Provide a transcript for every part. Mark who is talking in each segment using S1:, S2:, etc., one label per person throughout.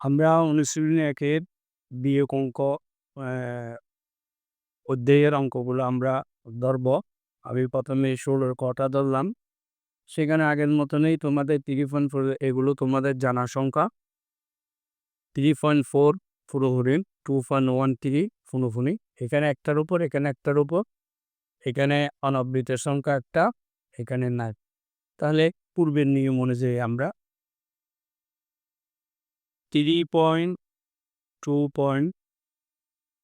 S1: আমরা অনুশীলনী একের বিয়োগ অঙ্ক অধ্যায়ের অঙ্কগুলো আমরা ধরব। আমি প্রথমে ১৬ কটা ধরলাম। সেখানে আগের মতনই তোমাদের 3.4 এগুলো তোমাদের জানা সংখ্যা। 3.4 পুরোপুরি, 2.13 পুরোপুরি। এখানে একটার উপর, এখানে একটার উপর, এখানে অনাবৃতের সংখ্যা একটা, এখানে নাই। তাহলে পূর্বের নিয়ম অনুযায়ী আমরা 3.2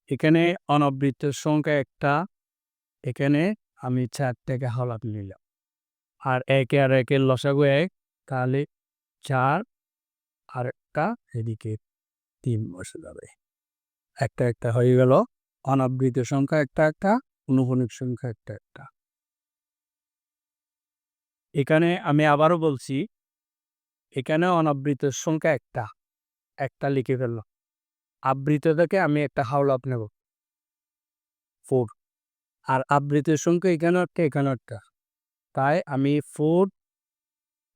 S1: এখানে অনাবৃতের সংখ্যা একটা, এখানে আমি 4 থেকে হলাপ নিলাম। আর ১ আর ১ এর লসাগু ১, তাহলে 4 আর একটা এদিকে 3 বসে যাবে। একটা একটা হয়ে গেল। অনাবৃত সংখ্যা একটা একটা, অনুভূমিক সংখ্যা একটা একটা। এখানে আমি আবারও বলছি, এখানে অনাবৃতের সংখ্যা একটা, একটা লিখে ফেললাম। আবৃত থেকে আমি একটা হাওলাপ নেব 4, আর আবৃতের সংখ্যা এখানেও একটা, এখানেও একটা, তাই আমি 4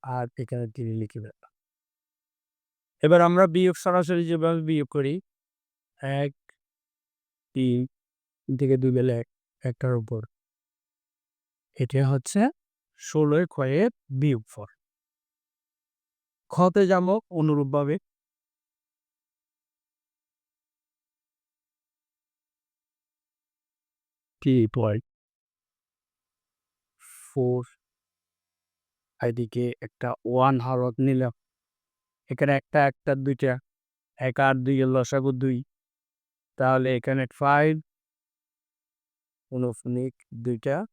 S1: আর এখানে 3 লিখে ফেললাম। এবার আমরা বিয়োগ সরাসরি যেভাবে বিয়োগ করি, ১, ৩ থেকে ২ গেলে ১, একটার উপর, এটা হচ্ছে ১৬ ক্ষয়ের বিয়োগফল। খতে যাব অনুরূপভাবে। 3.4 এদিকে একটা 1 হরফ নিলাম। এখানে একটা, একটা, ২টা, ১ আর ২ এর লসাগু ২, তাহলে এখানে 5 অনুফনিক ২টা।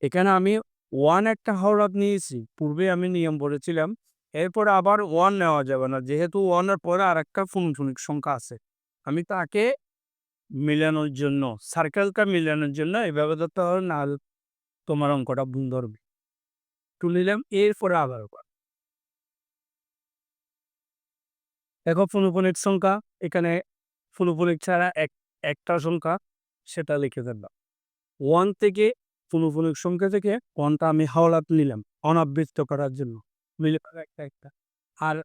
S1: এখানে আমি 1 একটা হরফ নিয়েছি। পূর্বে আমি নিয়ম পড়েছিলাম। এরপরে আবার 1 নেওয়া যাবে না। যেহেতু 1 এর পরে আরেকটা ফুনফুনিক সংখ্যা আছে। আমি তাকে মিলানোর জন্য, সার্কেলটা মিলানোর জন্য এভাবে ধরতে হবে, নাহলে তোমার অঙ্কটা ভুল ধরবে। তুলে নিলাম, এরপরে আবার দেখো ফুনুফুনিক সংখ্যা, এখানে ফুনুফুনিক ছাড়া একটা সংখ্যা, সেটা লিখে ফেললাম। 1 থেকে ফুনুফুনিক সংখ্যা থেকে 1 টা আমি হাওলাত নিলাম অনাবৃত্ত করার জন্য। মিলে গেল একটা একটা। আর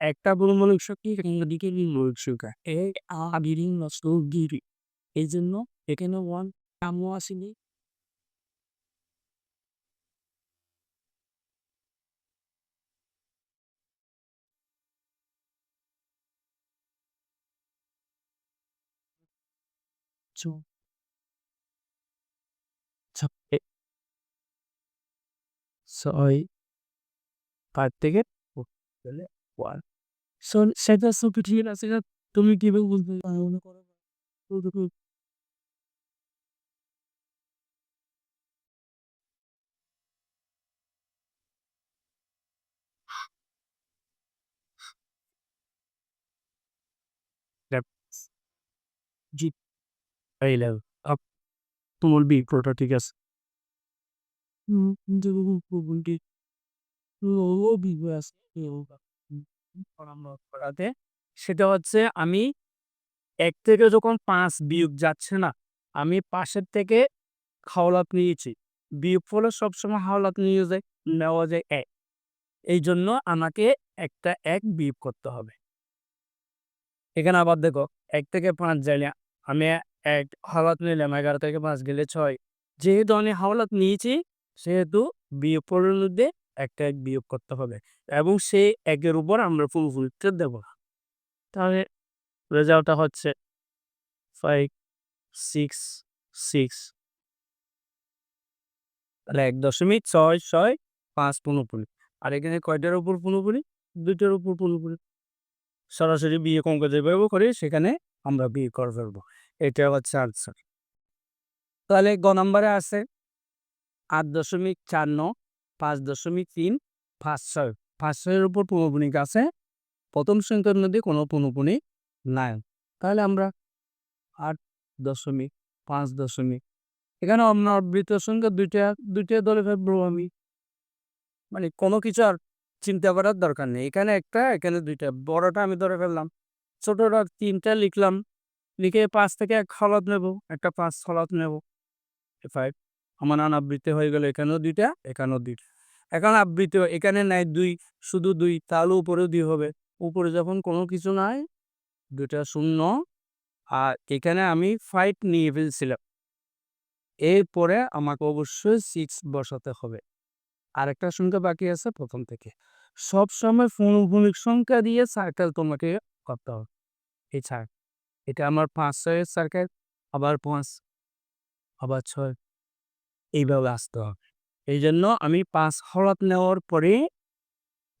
S1: একটা গুণমূলক সংখ্যা দিকে মূলক সংখ্যা। এই জন্য এখানে 1 কাম্য আসেনি। চ- ছ- এ- 6 5 থেকে 1। সেটা সবই ঠিক আছে। তুমি কিভাবে বলতে মনে করো? জি, এই নাও। আপ তোমার বিক্রয়টা ঠিক আছে। কিন্তু ভুলটি করাতে, সেটা হচ্ছে আমি ১ থেকে যখন ৫ বিয়োগ যাচ্ছে না, আমি পাশের থেকে হাওলাত নিয়েছি। বিয়োগফলে সবসময় হাওলাত নেওয়া যায় ১। এইজন্য আমাকে একটা ১ বিয়োগ করতে হবে। এখানে আবার দেখো ১ থেকে ৫ যাইলে আমি ১ হাওলাত নিলাম, ১১ থেকে ৫ গেলে ৬। যেহেতু আমি হাওলাত নিয়েছি, সেহেতু বিয়োগফলের মধ্যে একটা ১ বিয়োগ করতে হবে এবং সেই ১ এর উপর আমরা ফুলফুলটা দেব না। তাহলে রেজাল্টটা হচ্ছে 5, 6, 6, তাহলে ১.৬৬৫ পুরোপুরি। আর এখানে কয়টার উপর পুরোপুরি? ২ টার উপর পুরোপুরি। সরাসরি বিয়োগ অঙ্ক যেভাবে করি সেখানে আমরা বিয়োগ করে ফেলবো। এটা হচ্ছে আনসার। তাহলে গ নাম্বারে আছে ৮.৫৪, ৫.৩, ৫.৬। ৫.৬ এর উপর পুনঃপুনিক আছে। প্রথম সংখ্যার মধ্যে কোনো পুনঃপুনিক নাই। তাহলে আমরা ৮.৫. এখানে অনাবৃত সংখ্যা ২টা ধরে ফেলবো আমি। মানে কোনো কিছু আর চিন্তা করার দরকার নেই। এখানে একটা, এখানে ২টা। বড়টা আমি ধরে ফেললাম। ছোটটা ৩টা লিখলাম। লিখে ৫ থেকে ১ হলাত নেব। একটা ৫ হলাত নেব। ৫ আমার অনাবৃত্তি হয়ে গেল, এখানেও ২টা, এখানেও ২টা। এখন আবৃত্তি এখানে নাই ২, শুধু ২, তাহলে উপরেও ২ হবে। উপরে যখন কোনো কিছু নাই, 2টা শূন্য, আর এখানে আমি 5 নিয়ে ফেলছিলাম। এরপরে আমাকে অবশ্যই 6 বসাতে হবে। আরেকটা সংখ্যা বাকি আছে প্রথম থেকে। সবসময় পৌনঃপুনিক সংখ্যা দিয়ে সার্কেল তোমাকে করতে হবে। এই এটা আমার ৫-৬ এর সার্কেল, আবার ৫, আবার ৬, এইভাবে আসতে হবে। এইজন্য আমি ৫ হলাত নেওয়ার পরে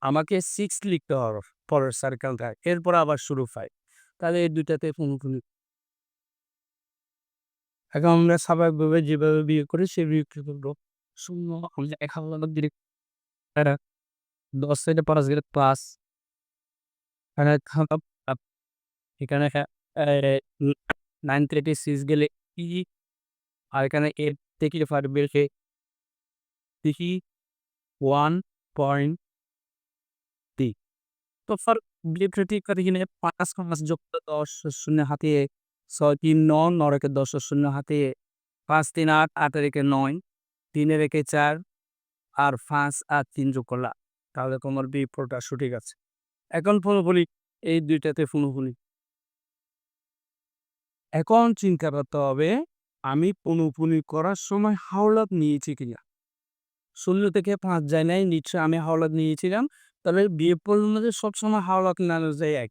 S1: আমাকে 6 লিখতে হবে পরের সার্কেলটায়। এরপর আবার শুরু 5। তাহলে এই ২টাতে পৌনঃপুনিক। এখন আমরা স্বাভাবিকভাবে যেভাবে বিয়োগ করি সেই বিয়োগটা করব। ০ আমরা ১ হাওলাত ডিরেক্ট ১০ থেকে ৫ গেলে ৫, এখানে থাম আপ এখানে 9 থেকে 6 গেলে ই, আর এখানে 8 থেকে 5 বের দেখি 1.3। তো ফর বিয়োগটি করে কিনে ৫ যোগ করে ১০, শূন্য হাতিয়ে ৬ ৩ ৯, ৯ রেখে ১০ শূন্য হাতিয়ে ৫ ৩ ৮, ৮ রেখে ৯, ৩ রেখে ৪, আর ৫ আর ৩ যোগ করলা। তাহলে তোমার বিয়োগফলটা সঠিক আছে। এখন পৌনঃপুনিক, এই ২টাতে পৌনঃপুনিক। এখন চিন্তা করতে হবে আমি পৌনঃপুনিক করার সময় হাওলাত নিয়েছি কিনা। ০ থেকে ৫ যায় নাই, নিশ্চয়ই আমি হাওলাত নিয়েছিলাম। তবে বিয়োগফলের মধ্যে সবসময় হাওলাত নেওয়া যায় ১।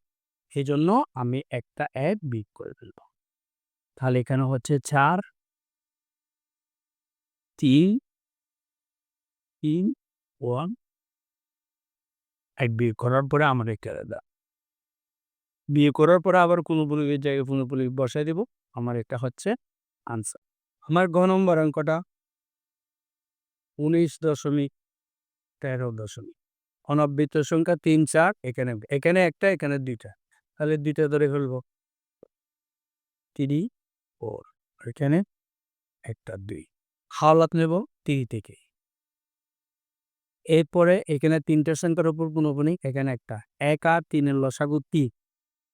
S1: এজন্য আমি একটা ১ বিয়োগ করে ফেলব। তাহলে এখানে হচ্ছে ৪, ৩, ৩, ১, ১ বিয়োগ করার পরে আমার এটা বিয়োগ করার পরে আবার পৌনঃপুনিকের জায়গায় পৌনঃপুনিক বসায় দিব। আমার এটা হচ্ছে আনসার। আমার ঘ নম্বর অঙ্কটা ১৯.১৩. অনবৃত্ত সংখ্যা ৩, ৪, এখানে একটা, এখানে ২টা। তাহলে ২টা ধরে ফেলব। ৩, ৪, এখানে একটা ২। হাওলাত নেব ৩ থেকে। এরপরে এখানে ৩টা সংখ্যার উপর পৌনঃপুনিক, এখানে একটা। ১ আর ৩ এর লসাগু ৩।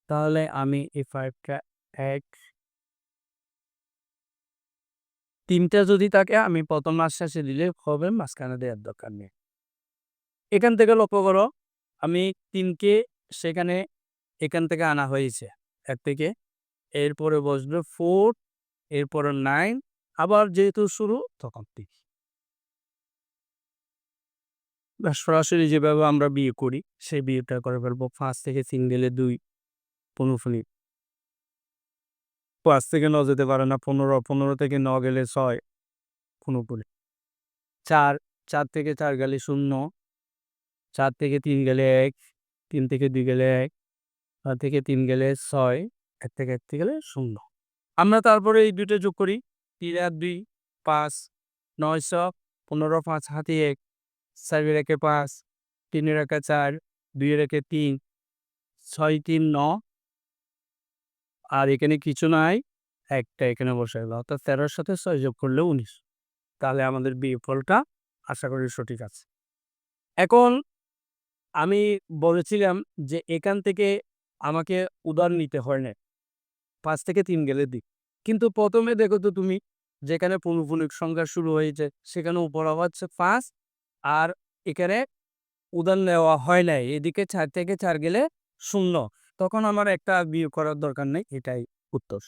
S1: তাহলে আমি এই ৫ টা ১, ৩টা যদি থাকে আমি প্রথম মাস শেষে দিলে হবে, মাঝখানে দেওয়ার দরকার নেই। এখান থেকে লক্ষ্য করো, আমি ৩ কে সেখানে এখান থেকে আনা হয়েছে ১ থেকে। এরপরে বসবে 4, এরপরে 9, আবার যেহেতু শুরু তখন ৩। সরাসরি যেভাবে আমরা বিয়ে করি সেই বিয়েটা করে ফেলবো। ৫ থেকে ৩ গেলে ২, পৌনঃপুনিক। ৫ থেকে ৯ যেতে পারে না, ১৫, ১৫ থেকে ৯ গেলে ৬, পৌনঃপুনিক। ৪, ৪ থেকে ৪ গেলে ০, ৪ থেকে ৩ গেলে ১, ৩ থেকে ২ গেলে ১, ৪ থেকে ৩ গেলে ৬, ১ থেকে ১ গেলে ০। আমরা তারপরে এই ২টা যোগ করি। ৩ আর ২, ৫, ৯শ, ১৫, ৫ হাতে ১, ৪ রেখে ৫, ৩ রেখে ৪, ২ রেখে ৩, ৬ ৩ ৯, আর এখানে কিছু নাই, একটা এখানে বসাই দাও। অর্থাৎ ১৩ সাথে ৬ যোগ করলে ১৯। তাহলে আমাদের বিয়োগফলটা আশা করি সঠিক আছে। এখন আমি বলেছিলাম যে এখান থেকে আমাকে উদার নিতে হয় না। ৫ থেকে ৩ গেলে ২। কিন্তু ১ম এ দেখো তো তুমি, যেখানে পৌনঃপুনিক সংখ্যা শুরু হয়েছে সেখানে উপর হচ্ছে ৫, আর এখানে উদার নেওয়া হয় নাই। এদিকে ৪ থেকে ৪ গেলে ০। তখন আমার একটা বিয়োগ করার দরকার নেই। এটাই উত্তর।